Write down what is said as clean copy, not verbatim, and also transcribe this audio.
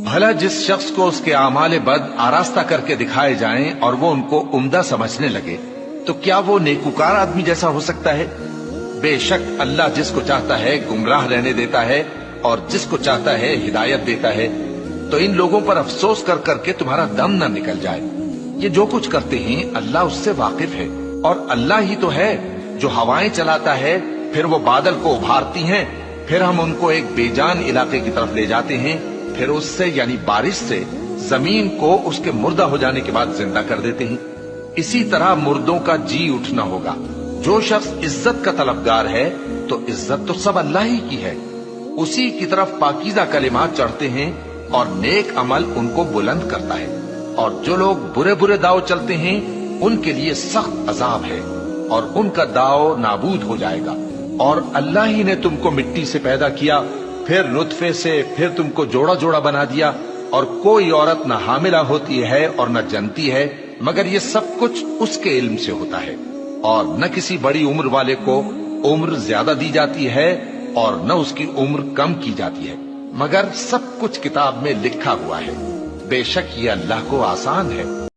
भला जिस शख्स को उसके आमाले बद आरास्ता करके दिखाए जाएं और वो उनको उम्दा समझने लगे, तो क्या वो नेकुकार आदमी जैसा हो सकता है? बेशक अल्लाह जिसको चाहता है गुमराह रहने देता है और जिसको चाहता है हिदायत देता है। तो इन लोगों पर अफसोस कर करके तुम्हारा दम न निकल जाए। ये जो कुछ करते हैं अल्लाह उससे वाकिफ है, और अल्लाह ही तो है जो हवाएं चलाता है, फिर वो बादल को उभारती हैं, फिर हम उनको एक बेजान इलाके की तरफ ले जाते हैं, फिर उससे यानी बारिश से जमीन को उसके मुर्दा हो जाने के बाद जिंदा कर देते हैं। इसी तरह मुर्दों का जी उठना होगा। जो शख्स इज्जत का तलबगार है तो इज्जत तो सब अल्लाह ही की है। उसी की तरफ पाकीज़ा कलिमात चढ़ते हैं और नेक अमल उनको बुलंद करता है। और जो लोग बुरे बुरे दाव चलते हैं उनके लिए सख्त अजाब है और उनका दाव नाबूद हो जाएगा। और अल्लाह ही ने तुमको मिट्टी से पैदा किया, फिर नुतफे से, फिर तुमको जोड़ा जोड़ा बना दिया, और कोई औरत न हामिला होती है और न जनती है, मगर ये सब कुछ उसके इल्म से होता है। और न किसी बड़ी उम्र वाले को उम्र ज्यादा दी जाती है और न उसकी उम्र कम की जाती है, मगर सब कुछ किताब में लिखा हुआ है। बेशक ये अल्लाह को आसान है।